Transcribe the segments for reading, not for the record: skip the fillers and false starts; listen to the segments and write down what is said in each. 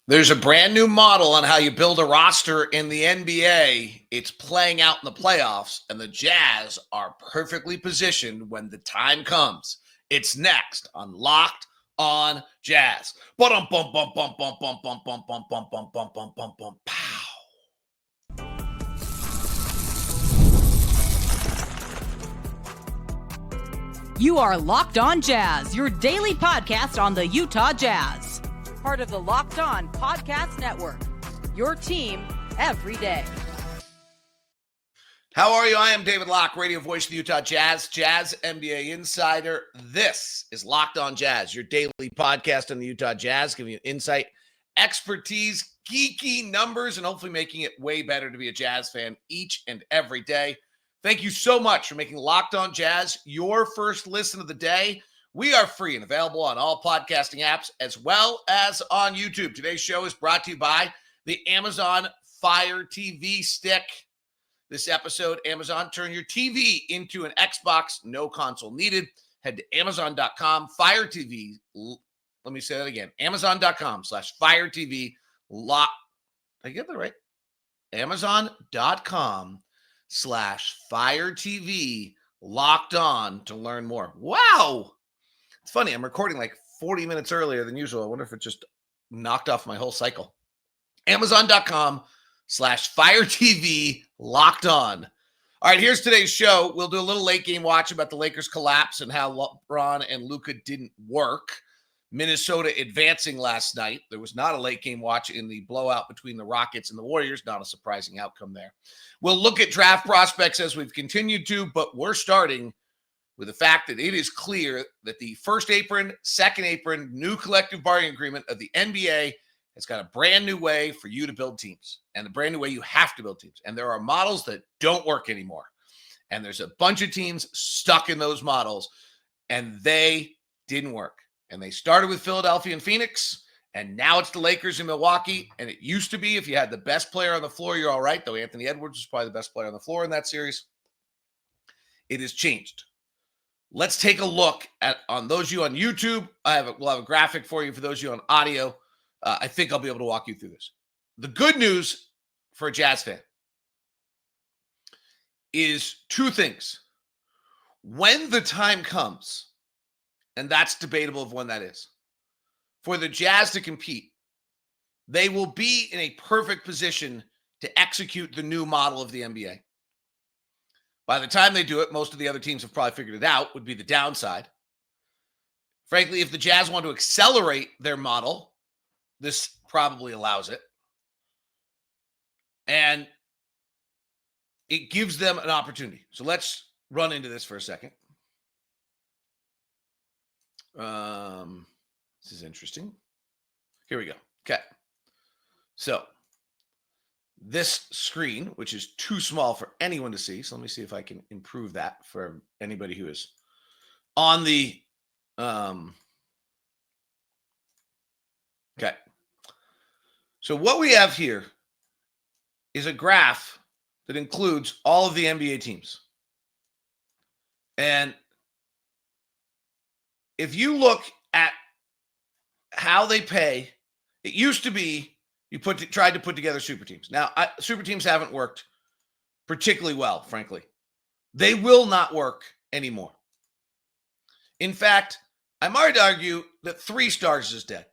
There's a brand new model on how you build a roster in the NBA. It's playing out in the playoffs, and the Jazz are perfectly positioned when the time comes. It's next on Locked on Jazz. Bum bum bum bum bum bum bum bum bum bum bum bum bum bum bum pow. You are Locked on Jazz, your daily podcast on the Utah Jazz. Part of the Locked On Podcast Network, your team every day. How are you? I am David Locke, radio voice of the Utah Jazz, Jazz NBA insider. This is Locked on Jazz, your daily podcast on the Utah Jazz, giving you insight, expertise, geeky numbers, and hopefully making it way better to be a Jazz fan each and every day. Thank you so much for making Locked on Jazz your first listen of the day. We are free and available on all podcasting apps as well as on YouTube. Today's show is brought to you by the Amazon Fire TV stick. This episode, Amazon, turn your TV into an Xbox, no console needed. Head to Amazon.com, Fire TV. Let me say that again. Amazon.com/Fire TV. Lock. Did I get that right? Amazon.com/Fire TV. Locked on to learn more. Wow. It's funny. I'm recording like 40 minutes earlier than usual. I wonder if it just knocked off my whole cycle. Amazon.com/Fire TV. Locked on. All right, here's today's show. We'll do a little late game watch about the Lakers collapse and how LeBron and Luka didn't work. Minnesota advancing last night. There was not a late game watch in the blowout between the Rockets and the Warriors. Not a surprising outcome there. We'll look at draft prospects as we've continued to, but we're starting with the fact that it is clear that the first apron, second apron, new collective bargaining agreement of the NBA has got a brand new way for you to build teams and a brand new way you have to build teams. And there are models that don't work anymore. And there's a bunch of teams stuck in those models, and they didn't work. And they started with Philadelphia and Phoenix, and now it's the Lakers and Milwaukee. And it used to be if you had the best player on the floor, you're all right, though Anthony Edwards was probably the best player on the floor in that series. It has changed. Let's take a look at, on those of you on YouTube, we'll have a graphic for you. For those of you on audio, I think I'll be able to walk you through this. The good news for a Jazz fan is two things. When the time comes, and that's debatable of when that is, for the Jazz to compete, they will be in a perfect position to execute the new model of the NBA. By the time they do it, most of the other teams have probably figured it out, would be the downside. Frankly, if the Jazz want to accelerate their model, this probably allows it. And it gives them an opportunity. So let's run into this for a second. This is interesting. Here we go. Okay. So this screen, which is too small for anyone to see. So let me see if I can improve that for anybody who is on the, okay. So what we have here is a graph that includes all of the NBA teams. And if you look at how they pay, it used to be you tried to put together super teams. Now, super teams haven't worked particularly well, frankly. They will not work anymore. In fact, I might argue that 3 stars is dead.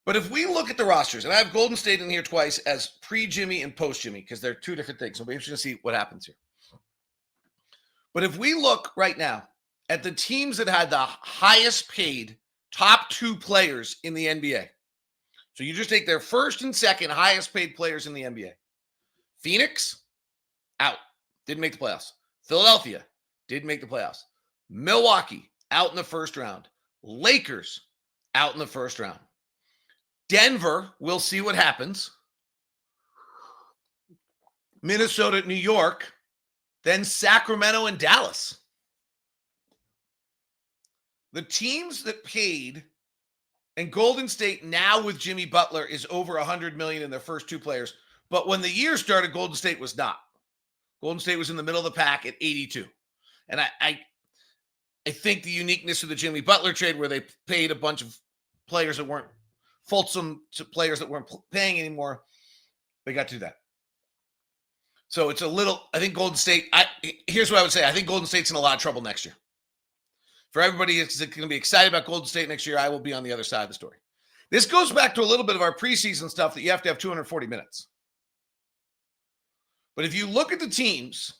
But if we look at the rosters, and I have Golden State in here twice as pre-Jimmy and post-Jimmy because they're two different things. So we'll be interested to see what happens here. But if we look right now at the teams that had the highest paid top 2 players in the NBA, so you just take their first and second highest paid players in the NBA. Phoenix, out. Didn't make the playoffs. Philadelphia, didn't make the playoffs. Milwaukee, out in the first round. Lakers, out in the first round. Denver, we'll see what happens. Minnesota, New York, then Sacramento and Dallas. The teams that paid, and Golden State now with Jimmy Butler is over $100 million in their first 2 players. But when the year started, Golden State was not. Golden State was in the middle of the pack at 82. And I think the uniqueness of the Jimmy Butler trade where they paid a bunch of players that weren't fulsome to players that weren't paying anymore. They got to do that. So it's a little, I think Golden State, here's what I would say. I think Golden State's in a lot of trouble next year. For everybody that's going to be excited about Golden State next year, I will be on the other side of the story. This goes back to a little bit of our preseason stuff that you have to have 240 minutes. But if you look at the teams,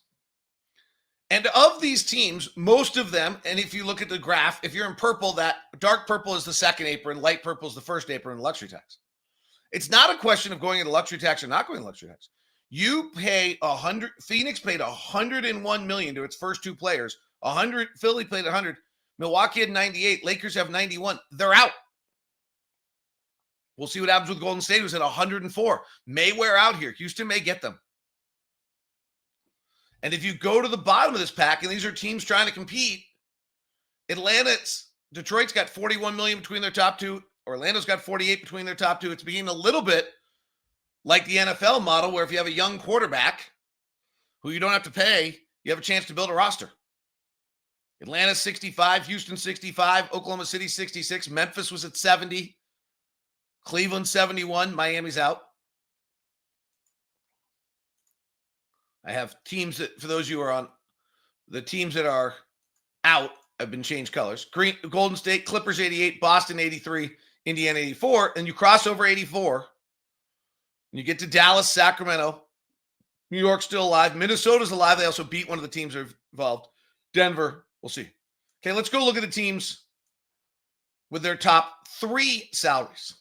and of these teams, most of them, and if you look at the graph, if you're in purple, that dark purple is the second apron, light purple is the first apron in luxury tax. It's not a question of going into luxury tax or not going into luxury tax. You pay Phoenix paid $101 million to its first two players. 100, Philly paid 100. Milwaukee had 98. Lakers have 91. They're out. We'll see what happens with Golden State, who's at 104. May wear out here. Houston may get them. And if you go to the bottom of this pack, and these are teams trying to compete, Detroit's got 41 million between their top two. Orlando's got 48 between their top two. It's beginning a little bit like the NFL model, where if you have a young quarterback who you don't have to pay, you have a chance to build a roster. Atlanta's 65, Houston 65, Oklahoma City 66, Memphis was at 70, Cleveland 71, Miami's out. I have teams that, for those of you who are on, the teams that are out have been changed colors. Golden State, Clippers 88, Boston 83, Indiana 84, and you cross over 84. And you get to Dallas, Sacramento, New York's still alive. Minnesota's alive. They also beat one of the teams that are involved. Denver, we'll see. Okay, let's go look at the teams with their top three salaries.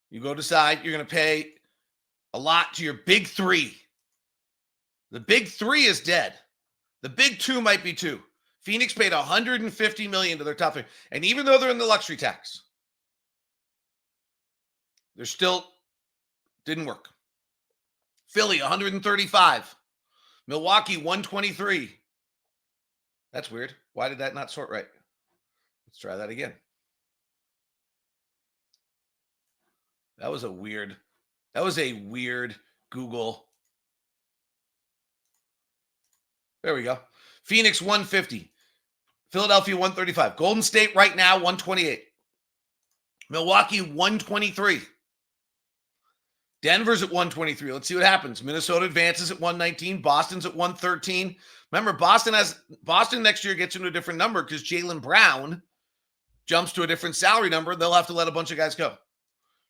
You go decide you're going to pay a lot to your big three. The big three is dead. The big two might be two. Phoenix paid $150 million to their top three. And even though they're in the luxury tax, they're still didn't work. Philly, 135. Milwaukee, 123. That's weird. Why did that not sort right? Let's try that again. That was a weird Google. There we go. Phoenix, 150. Philadelphia, 135. Golden State right now, 128. Milwaukee, 123. Denver's at 123. Let's see what happens. Minnesota advances at 119. Boston's at 113. Remember, Boston next year gets into a different number because Jaylen Brown jumps to a different salary number. They'll have to let a bunch of guys go.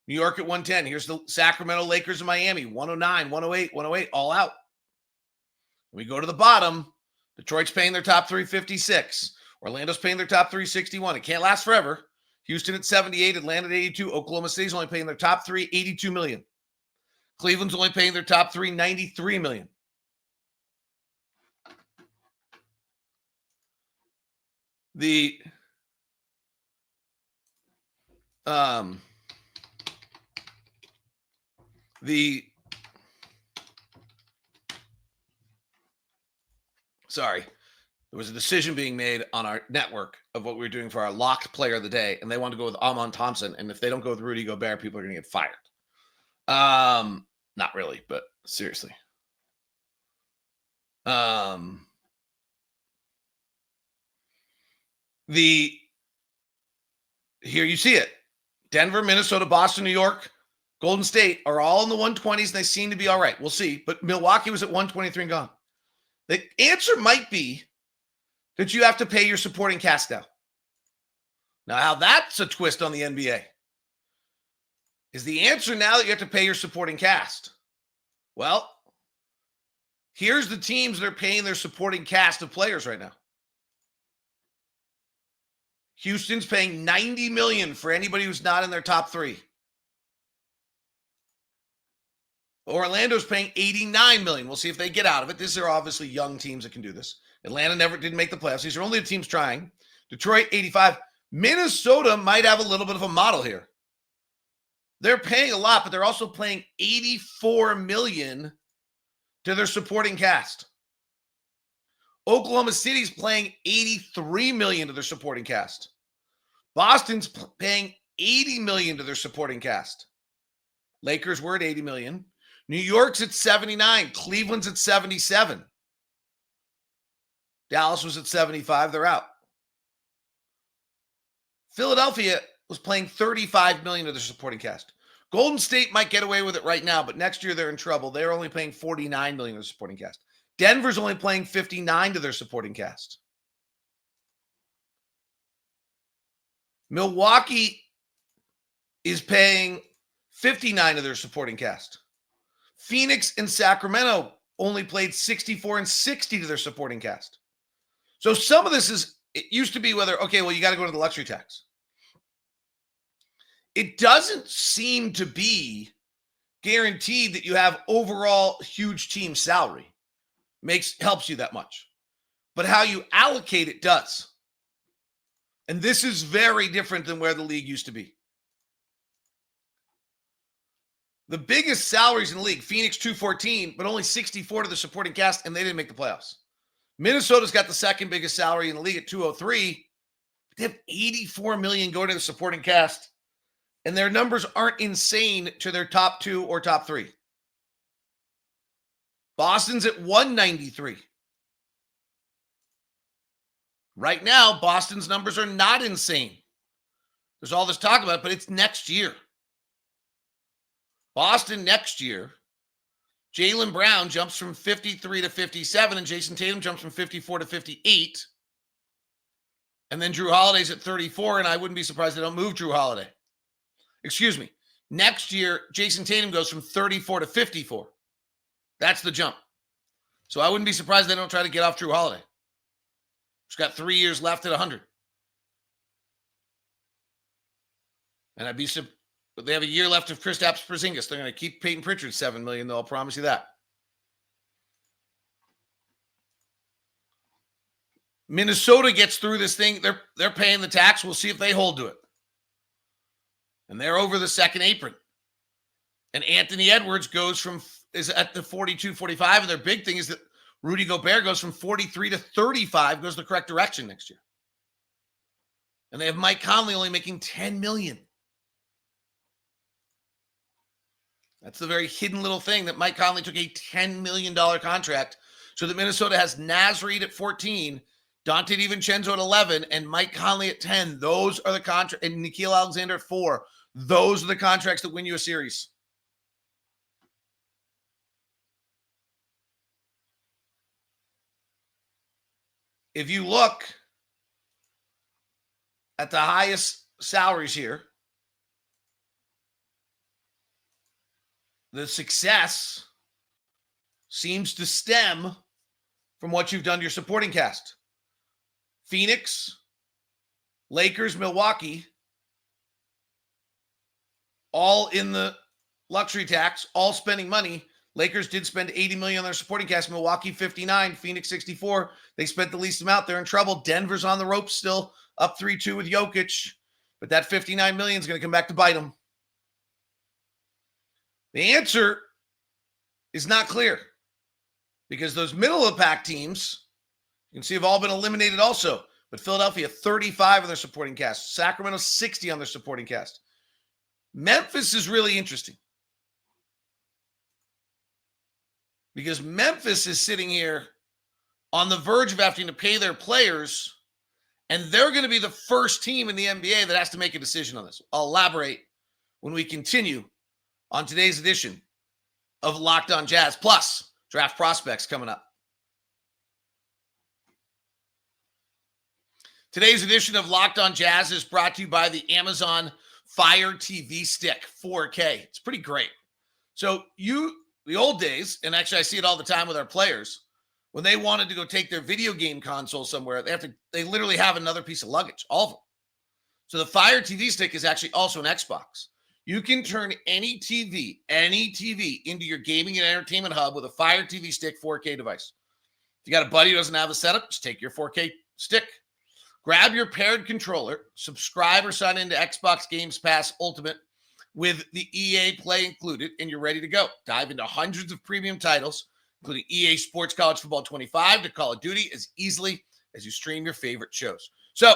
New York at 110. Here's the Sacramento, Lakers, and Miami. 109, 108, 108, all out. We go to the bottom. Detroit's paying their top 356. Orlando's paying their top 361. It can't last forever. Houston at 78, Atlanta at 82. Oklahoma City's only paying their top three, $82 million. Cleveland's only paying their top three, $93 million. Sorry, there was a decision being made on our network of what we were doing for our locked player of the day, and they wanted to go with Amon Thompson. And if they don't go with Rudy Gobert, people are going to get fired. Not really, but seriously. Here you see it. Denver, Minnesota, Boston, New York, Golden State are all in the 120s, and they seem to be all right. We'll see. But Milwaukee was at 123 and gone. The answer might be that you have to pay your supporting cast now. Now, how that's a twist on the NBA is the answer now that you have to pay your supporting cast. Well, here's the teams that are paying their supporting cast of players right now. Houston's paying $90 million for anybody who's not in their top three. Orlando's paying $89 million. We'll see if they get out of it. These are obviously young teams that can do this. Atlanta didn't make the playoffs. These are only the teams trying. Detroit, 85. Minnesota might have a little bit of a model here. They're paying a lot, but they're also paying $84 million to their supporting cast. Oklahoma City's paying $83 million to their supporting cast. Boston's paying $80 million to their supporting cast. Lakers were at $80 million. New York's at 79. Cleveland's at 77. Dallas was at 75. They're out. Philadelphia was playing $35 million of their supporting cast. Golden State might get away with it right now, but next year they're in trouble. They're only paying $49 million of their supporting cast. Denver's only playing $59 to their supporting cast. Milwaukee is paying $59 of their supporting cast. Phoenix and Sacramento only played $64 and $60 to their supporting cast. So some of this is, it used to be whether, okay, well, you got to go to the luxury tax. It doesn't seem to be guaranteed that you have overall huge team salary. Helps you that much. But how you allocate it does. And this is very different than where the league used to be. The biggest salaries in the league, Phoenix 214, but only 64 to the supporting cast, and they didn't make the playoffs. Minnesota's got the second biggest salary in the league at 203. They have $84 million going to the supporting cast, and their numbers aren't insane to their top two or top three. Boston's at 193. Right now, Boston's numbers are not insane. There's all this talk about it, but it's next year. Boston next year, Jaylen Brown jumps from 53 to 57, and Jason Tatum jumps from 54 to 58. And then Drew Holiday's at 34, and I wouldn't be surprised they don't move Drew Holiday. Excuse me. Next year, Jason Tatum goes from 34 to 54. That's the jump. So I wouldn't be surprised they don't try to get off Drew Holiday. He's got 3 years left at 100. And I'd be surprised. But they have a year left of Kristaps Porzingis. They're going to keep Peyton Pritchard $7 million, though. I'll promise you that. Minnesota gets through this thing. They're paying the tax. We'll see if they hold to it. And they're over the second apron. And Anthony Edwards is at the 42-45. And their big thing is that Rudy Gobert goes from 43 to 35, goes the correct direction next year. And they have Mike Conley only making $10 million. That's the very hidden little thing that Mike Conley took a $10 million contract so that Minnesota has Naz Reid at 14, Dante DiVincenzo at 11, and Mike Conley at 10. Those are the contracts, and Nickeil Alexander at 4. Those are the contracts that win you a series. If you look at the highest salaries here, the success seems to stem from what you've done to your supporting cast. Phoenix, Lakers, Milwaukee, all in the luxury tax, all spending money. Lakers did spend $80 million on their supporting cast. Milwaukee, 59. Phoenix, 64. They spent the least amount. They're in trouble. Denver's on the ropes still, up 3-2 with Jokic. But that $59 million is going to come back to bite them. The answer is not clear because those middle of the pack teams, you can see, have all been eliminated also. But Philadelphia, 35 of their supporting cast. Sacramento, 60 on their supporting cast. Memphis is really interesting because Memphis is sitting here on the verge of having to pay their players, and they're going to be the first team in the NBA that has to make a decision on this. I'll elaborate when we continue on today's edition of Locked On Jazz, plus draft prospects coming up. Today's edition of Locked On Jazz is brought to you by the Amazon Fire TV Stick 4K. It's pretty great. So the old days, and actually I see it all the time with our players, when they wanted to go take their video game console somewhere, they literally have another piece of luggage, all of them. So the Fire TV Stick is actually also an Xbox. You can turn any TV into your gaming and entertainment hub with a Fire TV Stick 4K device. If you got a buddy who doesn't have a setup, just take your 4K stick. Grab your paired controller, subscribe or sign into Xbox Games Pass Ultimate with the EA Play included, and you're ready to go. Dive into hundreds of premium titles, including EA Sports College Football 25 to Call of Duty, as easily as you stream your favorite shows. So,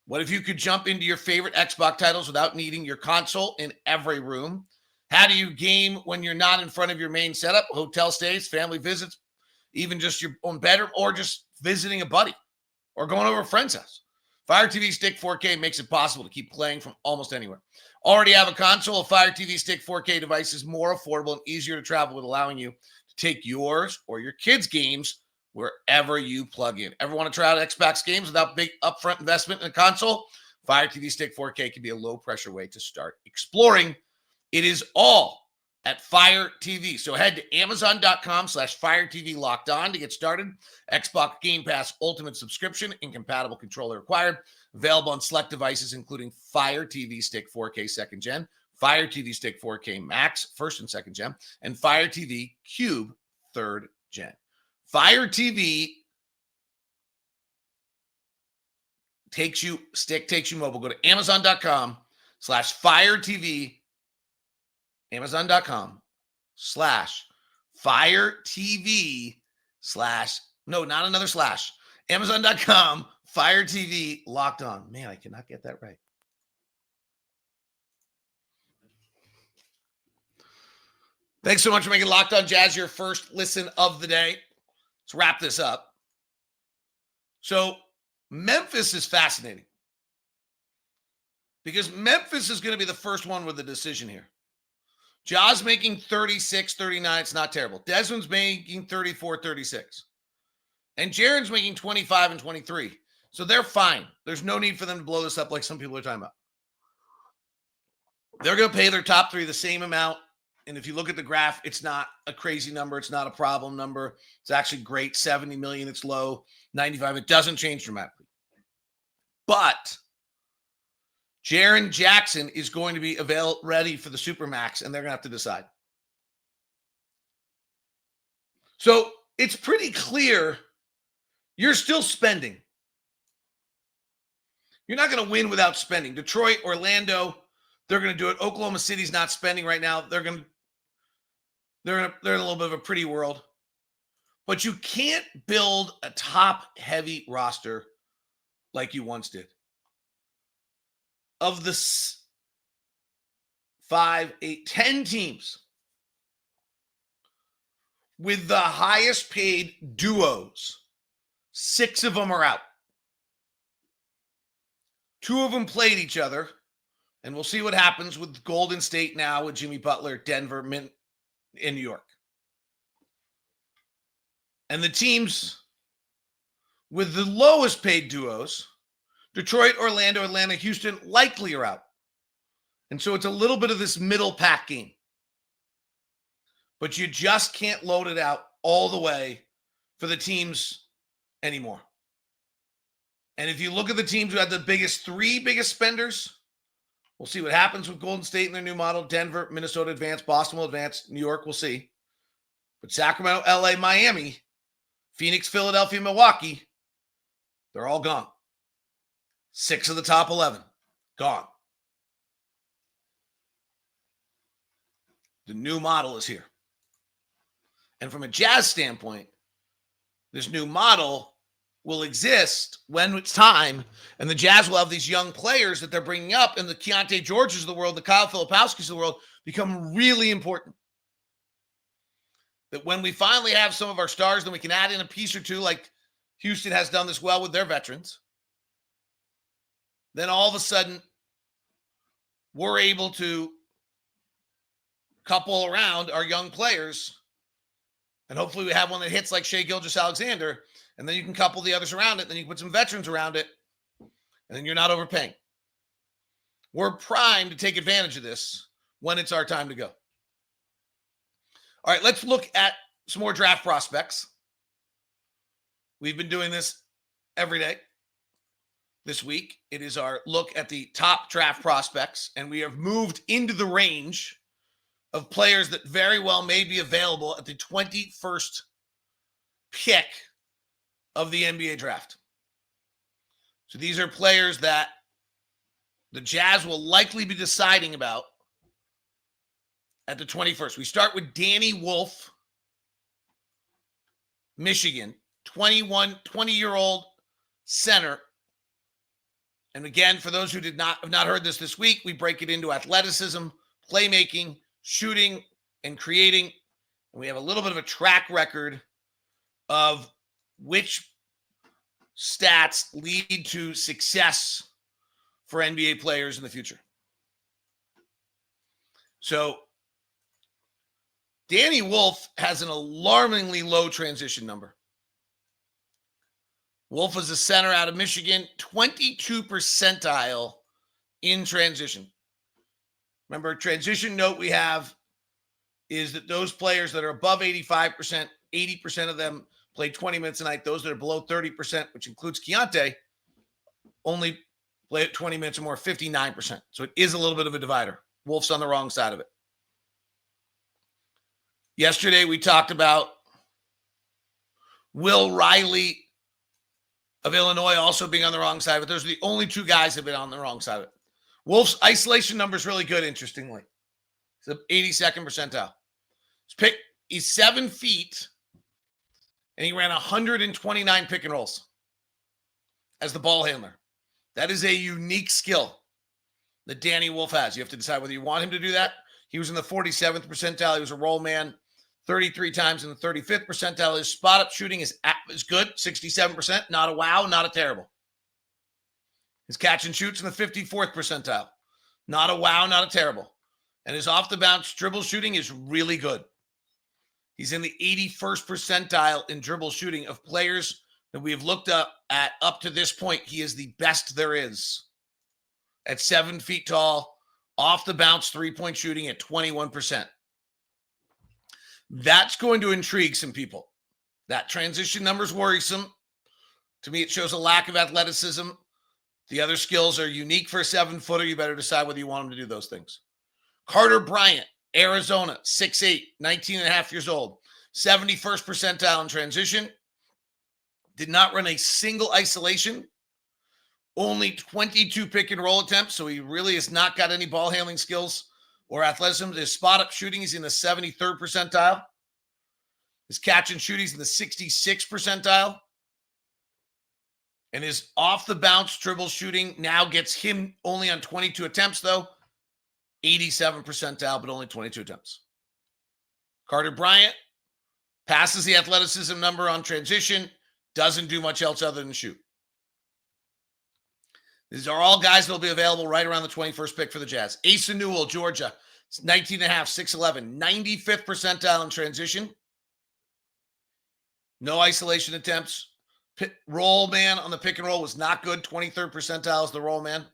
what if you could jump into your favorite Xbox titles without needing your console in every room? How do you game when you're not in front of your main setup? Hotel stays, family visits, even just your own bedroom, or just visiting a buddy or going over a friend's house. Fire TV Stick 4K makes it possible to keep playing from almost anywhere. Already have a console? A Fire TV Stick 4K device is more affordable and easier to travel with, allowing you to take yours or your kids' games wherever you plug in. Ever want to try out Xbox games without big upfront investment in a console? Fire TV Stick 4K can be a low-pressure way to start exploring. It is all at Fire TV. So head to Amazon.com/Fire TV Locked On to get started. Xbox Game Pass Ultimate subscription and compatible controller required. Available on select devices, including Fire TV Stick 4K 2nd Gen, Fire TV Stick 4K Max 1st and 2nd Gen, and Fire TV Cube 3rd Gen. Fire TV takes you mobile. Go to Amazon.com/Fire TV. Amazon.com/Fire TV no, not another slash. Amazon.com Fire TV Locked On. Man, I cannot get that right. Thanks so much for making Locked On Jazz your first listen of the day. Let's wrap this up. So Memphis is fascinating because Memphis is going to be the first one with a decision here. Ja's making 36, 39. It's not terrible. Desmond's making 34, 36. And Jaren's making 25 and 23. So they're fine. There's no need for them to blow this up like some people are talking about. They're going to pay their top three the same amount. And if you look at the graph, it's not a crazy number. It's not a problem number. It's actually great. 70 million. It's low. 95. It doesn't change dramatically. But Jaren Jackson is going to be ready for the supermax, and they're going to have to decide. So it's pretty clear you're still spending. You're not going to win without spending. Detroit, Orlando, they're going to do it. Oklahoma City's not spending right now. They're in a little bit of a pretty world. But you can't build a top-heavy roster like you once did. Of the 5, 8, 10 teams with the highest paid duos, 6 of them are out. 2 of them played each other, and we'll see what happens with Golden State now with Jimmy Butler, Denver, in New York. And the teams with the lowest paid duos, Detroit, Orlando, Atlanta, Houston, likely are out. And so it's a little bit of this middle pack game. But you just can't load it out all the way for the teams anymore. And if you look at the teams who had the three biggest spenders, we'll see what happens with Golden State and their new model. Denver, Minnesota advance, Boston will advance, New York, we'll see. But Sacramento, LA, Miami, Phoenix, Philadelphia, Milwaukee, they're all gone. 6 of the top 11, gone. The new model is here. And from a Jazz standpoint, this new model will exist when it's time, and the Jazz will have these young players that they're bringing up, and the Keontae Georges of the world, the Kyle Filipowskis of the world, become really important. That when we finally have some of our stars, then we can add in a piece or two, like Houston has done this well with their veterans. Then all of a sudden, we're able to couple around our young players, and hopefully we have one that hits like Shai Gilgeous-Alexander, and then you can couple the others around it, then you can put some veterans around it, and then you're not overpaying. We're primed to take advantage of this when it's our time to go. All right, let's look at some more draft prospects. We've been doing this every day. This week, it is our look at the top draft prospects, and we have moved into the range of players that very well may be available at the 21st pick of the NBA draft. So these are players that the Jazz will likely be deciding about at the 21st. We start with Danny Wolf, Michigan, 20-year-old center. And again, for those who have not heard this week, we break it into athleticism, playmaking, shooting, and creating. And we have a little bit of a track record of which stats lead to success for NBA players in the future. So Danny Wolf has an alarmingly low transition number. Wolf is a center out of Michigan, 22 percentile in transition. Remember, transition note we have is that those players that are above 85%, 80% of them play 20 minutes a night. Those that are below 30%, which includes Keontae, only play at 20 minutes or more, 59%. So it is a little bit of a divider. Wolf's on the wrong side of it. Yesterday, we talked about Will Riley of Illinois also being on the wrong side of it. Those are the only two guys that have been on the wrong side of it. Wolf's isolation number is really good, interestingly. It's the 82nd percentile. He's 7 feet, and he ran 129 pick and rolls as the ball handler. That is a unique skill that Danny Wolf has. You have to decide whether you want him to do that. He was in the 47th percentile. He was a roll man 33 times in the 35th percentile. His spot-up shooting is good, 67%. Not a wow, not a terrible. His catch and shoots in the 54th percentile. Not a wow, not a terrible. And his off-the-bounce dribble shooting is really good. He's in the 81st percentile in dribble shooting of players that we have looked at up to this point. He is the best there is. At 7 feet tall, off-the-bounce three-point shooting at 21%. That's going to intrigue some people. That transition number is worrisome. To me, it shows a lack of athleticism. The other skills are unique for a 7-footer. You better decide whether you want him to do those things. Carter Bryant, Arizona, 6'8", 19 and a half years old. 71st percentile in transition. Did not run a single isolation. Only 22 pick and roll attempts, so he really has not got any ball handling skills or athleticism. His spot-up shooting is in the 73rd percentile. His catch and shooting is in the 66th percentile. And his off-the-bounce dribble shooting now gets him only on 22 attempts, though. 87 percentile, but only 22 attempts. Carter Bryant passes the athleticism number on transition, doesn't do much else other than shoot. These are all guys that will be available right around the 21st pick for the Jazz. Asa Newell, Georgia, 19 and a half, 6'11", 95th percentile in transition. No isolation attempts. Roll man on the pick and roll was not good. 23rd percentile is the roll man.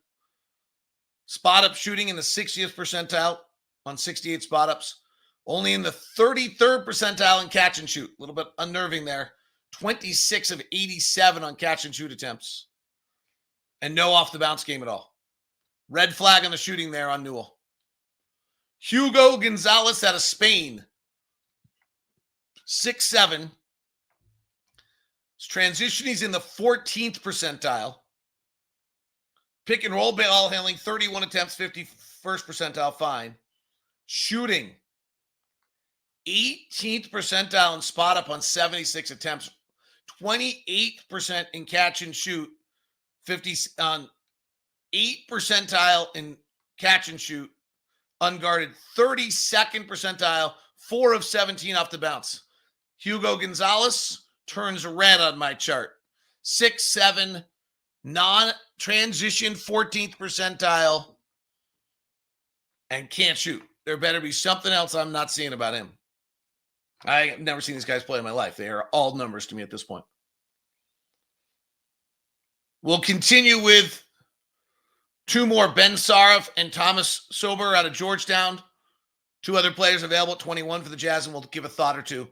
Spot up shooting in the 60th percentile on 68 spot ups. Only in the 33rd percentile in catch and shoot. A little bit unnerving there. 26 of 87 on catch and shoot attempts. And no off the bounce game at all. Red flag on the shooting there on Newell. Hugo Gonzalez out of Spain. 6'7". His transition, he's in the 14th percentile. Pick and roll ball handling, 31 attempts, 51st percentile, fine. Shooting, 18th percentile in spot up on 76 attempts. 28% in catch and shoot. 8 percentile in catch and shoot. Unguarded, 32nd percentile, 4 of 17 off the bounce. Hugo Gonzalez turns red on my chart. 6'7", non-transition 14th percentile, and can't shoot. There better be something else I'm not seeing about him. I've never seen these guys play in my life. They are all numbers to me at this point. We'll continue with two more, Ben Sarif and Thomas Sober out of Georgetown. Two other players available at 21 for the Jazz, and we'll give a thought or two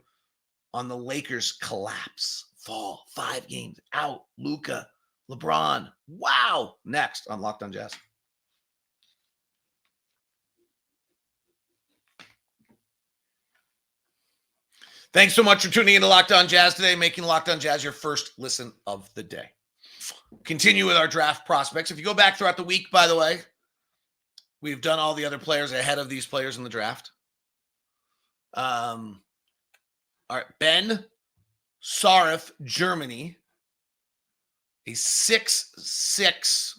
on the Lakers' collapse. Fall, 5 games out. Luka, LeBron. Wow. Next on Locked On Jazz. Thanks so much for tuning in to Locked On Jazz today, making Locked On Jazz your first listen of the day. Continue with our draft prospects. If you go back throughout the week, by the way, we've done all the other players ahead of these players in the draft. All right, Ben Sarif, Germany, a 6'6",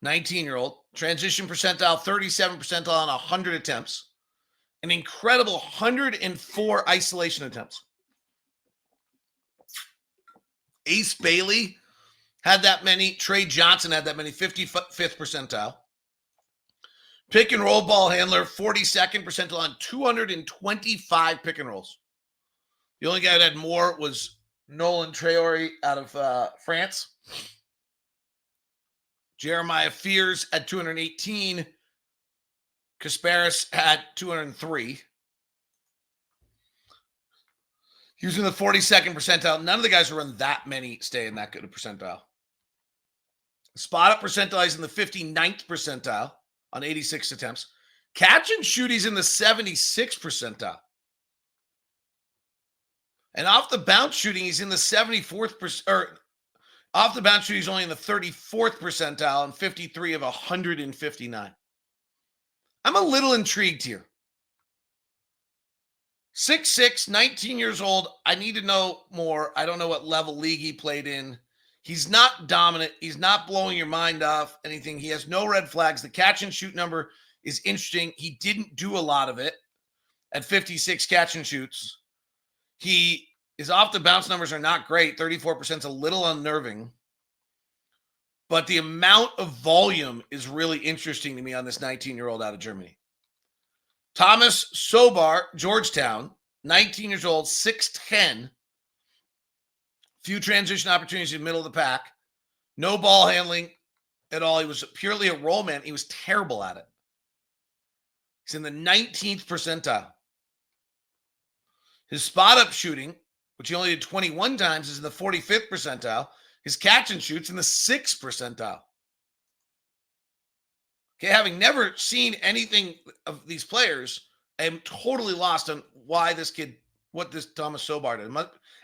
19-year-old, transition percentile, 37 percentile on 100 attempts, an incredible 104 isolation attempts. Ace Bailey had that many. Trey Johnson had that many, 55th percentile. Pick and roll ball handler, 42nd percentile on 225 pick and rolls. The only guy that had more was Nolan Traore out of France. Jeremiah Fears at 218. Kasparis had 203. He was in the 42nd percentile. None of the guys who run that many stay in that good a percentile. Spot up percentile is in the 59th percentile on 86 attempts. Catch and shoot, he's in the 76th percentile. And off the bounce shooting, he's in the 74th or off the bounce shooting, he's only in the 34th percentile and 53 of 159. I'm a little intrigued here. 6'6", 19 years old. I need to know more. I don't know what level league he played in. He's not dominant. He's not blowing your mind off anything. He has no red flags. The catch and shoot number is interesting. He didn't do a lot of it at 56 catch and shoots. His off the bounce numbers are not great. 34% is a little unnerving. But the amount of volume is really interesting to me on this 19-year-old out of Germany. Thomas Sobar, Georgetown, 19 years old, 6'10". Few transition opportunities in the middle of the pack. No ball handling at all. He was purely a roll man. He was terrible at it. He's in the 19th percentile. His spot-up shooting, which he only did 21 times, is in the 45th percentile. His catch and shoots in the 6th percentile. Okay, having never seen anything of these players, I'm totally lost on what this Thomas Sobar did.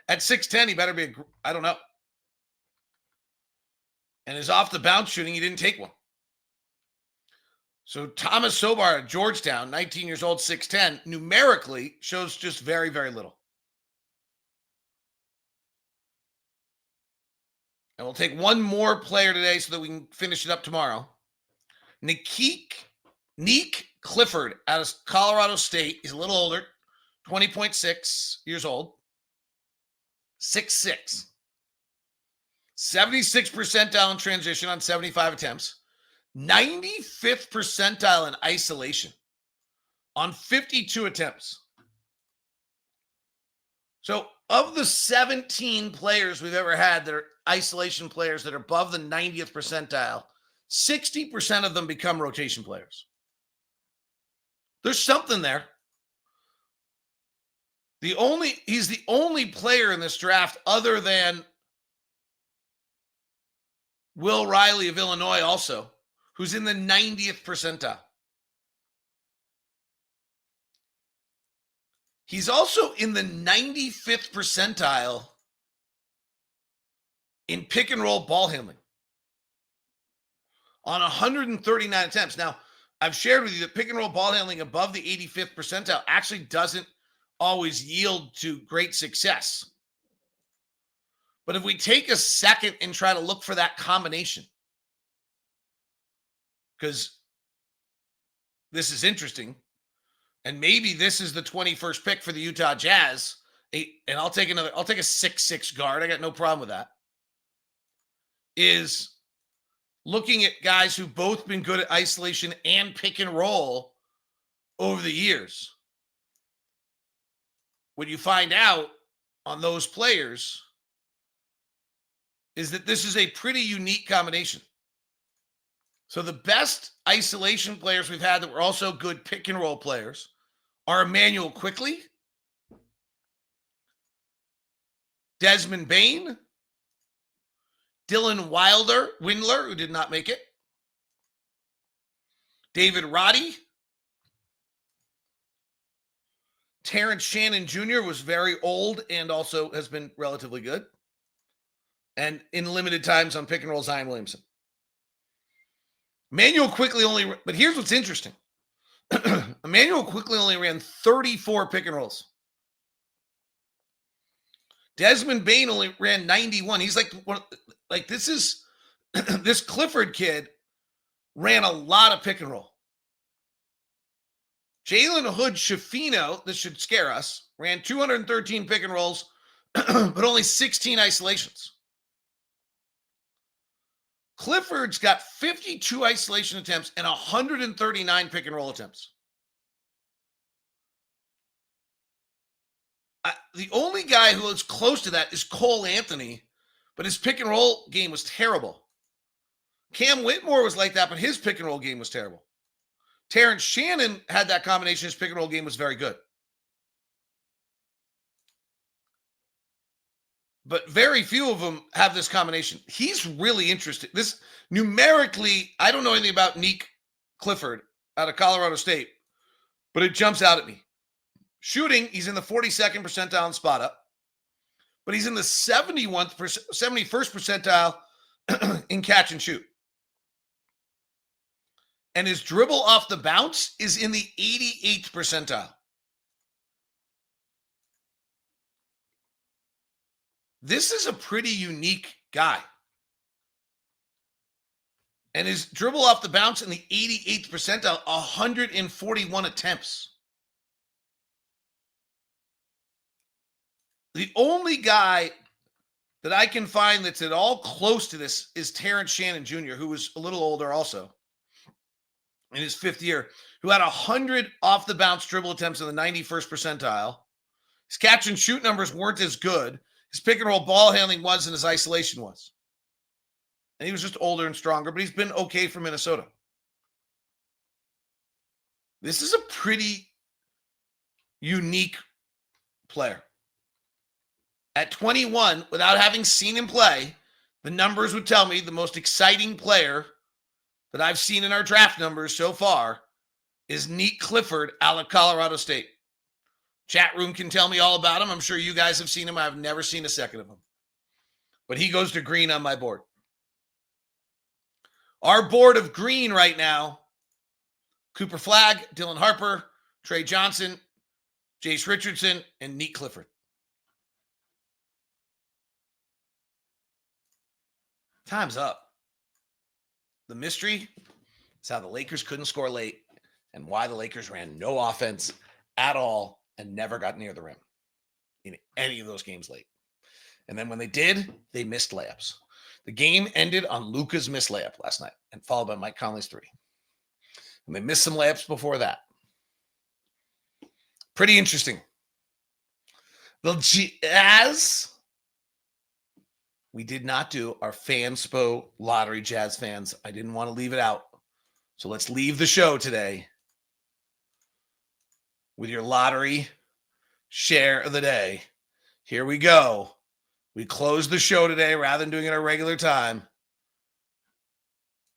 At 6'10", he better be I don't know. And his off the bounce shooting, he didn't take one. So Thomas Sobar at Georgetown, 19 years old, 6'10", numerically shows just very, very little. And we'll take one more player today so that we can finish it up tomorrow. Nique Clifford out of Colorado State. He's a little older, 20.6 years old, 6'6". 76th percentile in transition on 75 attempts. 95th percentile in isolation on 52 attempts. So of the 17 players we've ever had that are isolation players that are above the 90th percentile, 60% of them become rotation players. There's something there. He's the only player in this draft other than Will Riley of Illinois also, who's in the 90th percentile. He's also in the 95th percentile in pick and roll ball handling on 139 attempts. Now, I've shared with you that pick and roll ball handling above the 85th percentile actually doesn't always yield to great success. But if we take a second and try to look for that combination, because this is interesting, and maybe this is the 21st pick for the Utah Jazz, and I'll take a 6'6" guard. I got no problem with that. Is looking at guys who've both been good at isolation and pick and roll over the years. What you find out on those players is that this is a pretty unique combination. So the best isolation players we've had that were also good pick and roll players are Emmanuel Quickley, Desmond Bane, Dylan Windler, who did not make it, David Roddy, Terrence Shannon Jr. was very old and also has been relatively good. And in limited times on pick and roll, Zion Williamson. Emmanuel Quickley but here's what's interesting. Emmanuel Quickley only ran 34 pick and rolls. Desmond Bane only ran 91. He's this Clifford kid ran a lot of pick and roll. Jalen Hood-Schifino, this should scare us, ran 213 pick and rolls, but only 16 isolations. Clifford's got 52 isolation attempts and 139 pick and roll attempts. The only guy who is close to that is Cole Anthony, but his pick and roll game was terrible. Cam Whitmore was like that, but his pick and roll game was terrible. Terrence Shannon had that combination. His pick and roll game was very good. But very few of them have this combination. He's really interesting. This numerically, I don't know anything about Nique Clifford out of Colorado State, but it jumps out at me. Shooting, he's in the 42nd percentile in spot up, but he's in the 71st percentile in catch and shoot. And his dribble off the bounce is in the 88th percentile. This is a pretty unique guy. And his dribble off the bounce in the 88th percentile, 141 attempts. The only guy that I can find that's at all close to this is Terrence Shannon Jr., who was a little older also in his 5th year, who had 100 off the bounce dribble attempts in the 91st percentile. His catch and shoot numbers weren't as good. His pick and roll ball handling was, and his isolation was. And he was just older and stronger, but he's been okay for Minnesota. This is a pretty unique player. At 21, without having seen him play, the numbers would tell me the most exciting player that I've seen in our draft numbers so far is Nique Clifford out of Colorado State. Chat room can tell me all about him. I'm sure you guys have seen him. I've never seen a second of him. But he goes to green on my board. Our board of green right now, Cooper Flagg, Dylan Harper, Trey Johnson, Jace Richardson, and Nique Clifford. Time's up. The mystery is how the Lakers couldn't score late and why the Lakers ran no offense at all and never got near the rim in any of those games late. And then when they did, they missed layups. The game ended on Luka's missed layup last night and followed by Mike Conley's 3. And they missed some layups before that. Pretty interesting. The Jazz, we did not do our Fanspo lottery, Jazz fans. I didn't want to leave it out. So let's leave the show today with your lottery share of the day. Here we go. We close the show today rather than doing it our regular time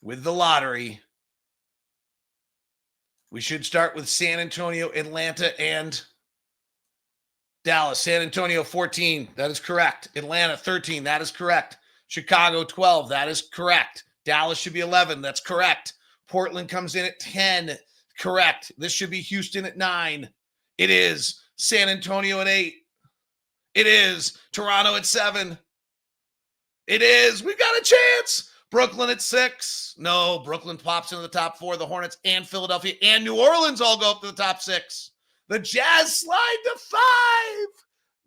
with the lottery. We should start with San Antonio, Atlanta, and Dallas. San Antonio 14, that is correct. Atlanta 13, that is correct. Chicago 12, that is correct. Dallas should be 11, that's correct. Portland comes in at 10, correct. This should be Houston at 9. It is. San Antonio at 8. It is. Toronto at 7. It is. We've got a chance. Brooklyn at 6. No, Brooklyn pops into the top 4. The Hornets and Philadelphia and New Orleans all go up to the top 6. The Jazz slide to 5.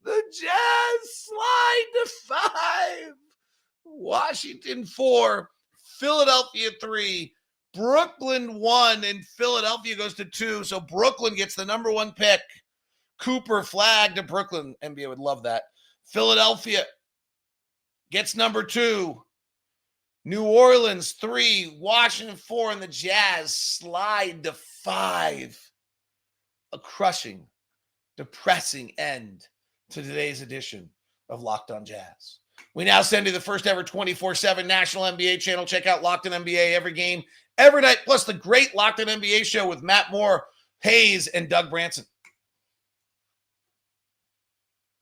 The Jazz slide to 5. Washington 4. Philadelphia 3. Brooklyn 1. And Philadelphia goes to 2. So Brooklyn gets the number 1 pick. Cooper Flagg to Brooklyn. NBA would love that. Philadelphia gets number 2. New Orleans 3. Washington 4. And the Jazz slide to 5. A crushing, depressing end to today's edition of Locked On Jazz. We now send you the first ever 24/7 national NBA channel. Check out Locked On NBA every game, every night, plus the great Locked On NBA show with Matt Moore, Hayes, and Doug Branson.